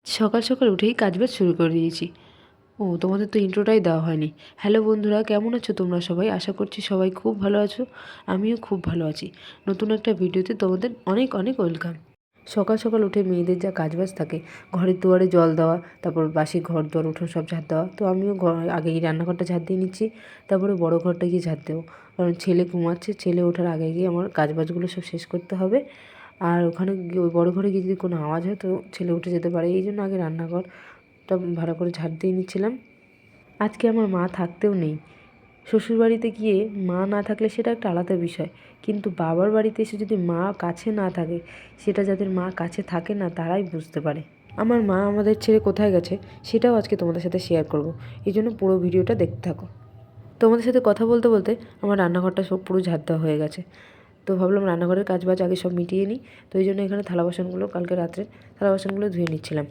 সকাল সকাল উঠেই কাজবাজ শুরু করে দিয়েছি। তোমাদের তো ইন্ট্রোটাই দেওয়া হয়নি। হ্যালো বন্ধুরা, কেমন আছো তোমরা সবাই? আশা করছি সবাই খুব ভালো আছো। আমিও খুব ভালো আছি। নতুন একটা ভিডিওতে তোমাদের অনেক অনেক ওয়েলকাম। সকাল সকাল উঠে মেয়েদের যা কাজবাজ থাকে, ঘরের দুয়ারে জল দেওয়া, তারপর বাসি ঘর দুয়ার উঠোন সব ঝাড় দেওয়া, তো আমিও আগেই রান্নাঘরটা ঝাড় দিয়ে নিচ্ছি। তারপরে বড় ঘরটা গিয়ে ঝাড় দেবো, কারণ ছেলে ঘুমাচ্ছে। ছেলে ওঠার আগে গিয়ে আমার কাজবাজগুলো সব শেষ করতে হবে। আর ওখানে গিয়ে ওই বড় ঘরে গিয়ে যদি কোনো আওয়াজ হয় তো ছেলে উঠে যেতে পারে, এই জন্য আগে রান্নাঘরটা ভালো করে ঝাড় দিয়ে নিচ্ছিলাম। আজকে আমার মা থাকতেও নেই। শ্বশুরবাড়িতে গিয়ে মা না থাকলে সেটা একটা আলাদা বিষয়, কিন্তু বাবার বাড়িতে এসে যদি মা কাছে না থাকে, সেটা যাদের মা কাছে থাকে না তারাই বুঝতে পারে। আমার মা আমাদের ছেড়ে কোথায় গেছে সেটাও আজকে তোমাদের সাথে শেয়ার করব, এই জন্য পুরো ভিডিওটা দেখতে থাকো। তোমাদের সাথে কথা বলতে বলতে আমার রান্নাঘরটা সব পুরো ঝাড় দেওয়া হয়ে গেছে। তো ভাবলাম রান্নাঘরের কাজবাজ আগে সব মিটিয়ে নিই। তো এই জন্য এখানে থালা বাসনগুলো কালকে রাত্রে থালা বাসনগুলো ধুয়ে নিচ্ছিলাম।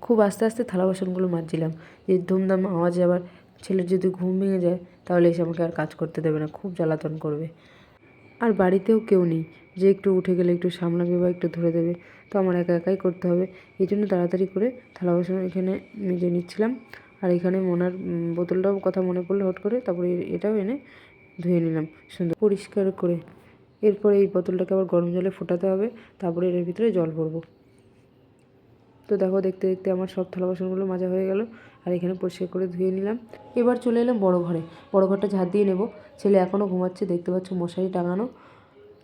খুব আস্তে আস্তে থালা বাসনগুলো মাজছিলাম, যে ধুমধাম আওয়াজে আবার ছেলের যদি ঘুম ভেঙে যায় তাহলে এসে আমাকে আর কাজ করতে দেবে না, খুব জ্বালাতন করবে। আর বাড়িতেও কেউ নেই যে একটু উঠে গেলে একটু সামলাবে বা একটু ধরে দেবে, তো আমার একা একাই করতে হবে। এই জন্য তাড়াতাড়ি করে থালা বাসন এখানে মেজে নিচ্ছিলাম। আর এখানে মোনার বোতলটাও কথা মনে পড়লো হট করে, তারপরে এটাও এনে ধুয়ে নিলাম সুন্দর পরিষ্কার করে। এরপরে এই বোতলটাকে আবার গরম জলে ফোটাতে হবে, তারপরে এর ভিতরে জল ভরবো। তো দেখো, দেখতে দেখতে আমার সব থালা বাসনগুলো মাজা হয়ে গেল, আর এখানে পরিষ্কার করে ধুয়ে নিলাম। এবার চলে এলাম বড় ঘরে। বড় ঘরটা ঝাড় দিয়ে নেব। ছেলে এখনও ঘুমাচ্ছে, দেখতে পাচ্ছ মশারি টাঙানো।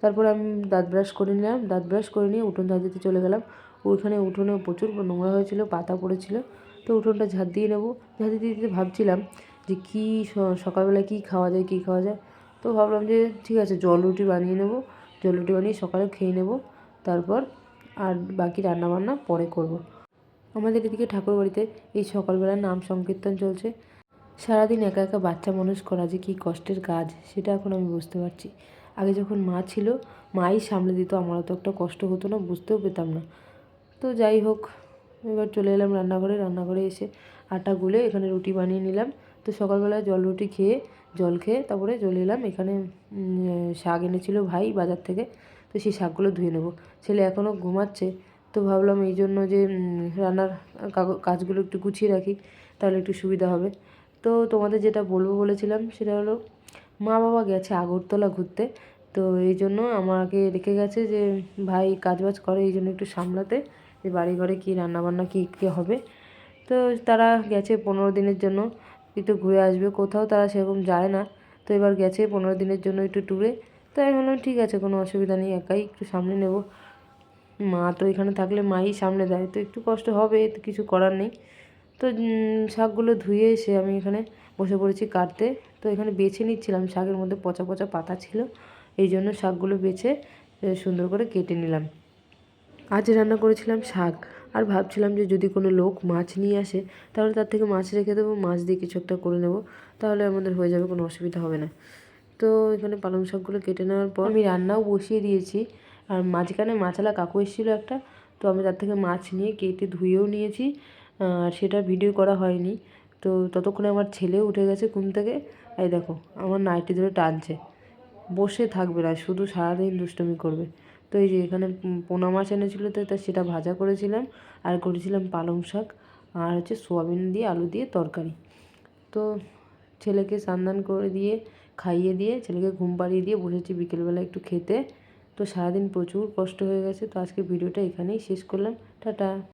তারপর আমি দাঁত ব্রাশ করে নিলাম। দাঁত ব্রাশ করে নিয়ে উঠোন ঝাড় দিতে চলে গেলাম। ওইখানে উঠোনে প্রচুর নোংরা হয়েছিল, পাতা পড়েছিল। তো উঠোনটা ঝাড় দিয়ে নেব। ঝাড় দিতে দিতে ভাবছিলাম যে কী সকালবেলায় কী খাওয়া যায় কী খাওয়া যায়। তো ভাবলাম যে ঠিক আছে, জল রুটি বানিয়ে নেব। জল রুটি বানিয়ে সকালে খেয়ে নেব, তারপর আর বাকি রান্নাবান্না পরে করব। আমাদের এদিকে ঠাকুরবাড়িতে এই সকালবেলা নাম সংকীর্তন চলছে। সারাদিন একা একা বাচ্চা মানুষ করা যে কী কষ্টের কাজ, সেটা এখন আমি বুঝতে পারছি। আগে যখন মা ছিল, মাই সামলে দিত, আমার অত একটা কষ্ট হতো না, বুঝতেও পেতাম না। তো যাই হোক, এবার চলে এলাম রান্নাঘরে। রান্নাঘরে এসে আটা গুলে এখানে রুটি বানিয়ে নিলাম। তো সকালবেলায় জল খেয়ে তারপরে চলে এলাম এখানে। শাক এনেছিল ভাই বাজার থেকে, তো সেই শাকগুলো ধুয়ে নেব। ছেলে এখনও ঘুমাচ্ছে, তো ভাবলাম এই জন্য যে রান্নার কাজগুলো একটু গুছিয়ে রাখি, তাহলে একটু সুবিধা হবে। তো তোমাদের যেটা বলবো বলেছিলাম সেটা হলো, মা বাবা গেছে আগরতলা ঘুরতে। তো এই জন্য আমাকে রেখে গেছে যে ভাই কাজবাজ করে, এই জন্য একটু সামলাতে, যে বাড়ি ঘরে কী রান্নাবান্না কী কী হবে। তো তারা গেছে 15 দিনের জন্য, একটু ঘুরে আসবে। কোথাও তারা সেরকম যায় না, তো এবার গেছে 15 দিনের জন্য একটু ট্যুরে। তো আমি বললাম ঠিক আছে, কোনো অসুবিধা নেই, একাই একটু সামলে নেব। মা তো এখানে থাকলে মাই সামলে দেয়, তো একটু কষ্ট হবে, তো কিছু করার নেই। তো শাকগুলো ধুয়ে এসে আমি এখানে বসে পড়েছি কাটতে। তো এখানে বেছে নিচ্ছিলাম, শাকের মধ্যে পচা পচা পাতা ছিল, এই জন্য শাকগুলো বেছে সুন্দর করে কেটে নিলাম। আজ রান্না করেছিলাম শাক, আর ভাবছিলাম যে যদি কোনো লোক মাছ নিয়ে আসে তাহলে তার থেকে মাছ রেখে দেবো, মাছ দিয়ে কিছু একটা করে নেব, তাহলে আমাদের হয়ে যাবে, কোনো অসুবিধা হবে না। তো এখানে পালং শাকগুলো কেটে নেওয়ার পর আমি রান্নাও বসিয়ে দিয়েছি। আর মাঝখানে মাছালা কাকু এসেছিলো একটা, তো আমি তার থেকে মাছ নিয়ে কেটে ধুয়েও নিয়েছি, আর সেটা ভিডিও করা হয়নি। তো ততক্ষণে আমার ছেলেও উঠে গেছে ঘুম থেকে। এই দেখো, আমার নাইটি ধরে টানছে, বসে থাকবে না, শুধু সারাদিন দুষ্টুমি করবে। তো এই যে এখানে পোনা মাছ এনেছিলো, তো সেটা ভাজা করেছিলাম, আর করেছিলাম পালং শাক, আর হচ্ছে সোয়াবিন দিয়ে আলু দিয়ে তরকারি। তো ছেলেকে স্নান করে দিয়ে খাইয়ে দিয়ে ছেলেকে ঘুম পাড়িয়ে দিয়ে বসেছি বিকেলবেলা একটু খেতে। তো সারাদিন প্রচুর কষ্ট হয়ে গেছে, তো আজকে ভিডিওটা এখানেই শেষ করলাম। টাটা।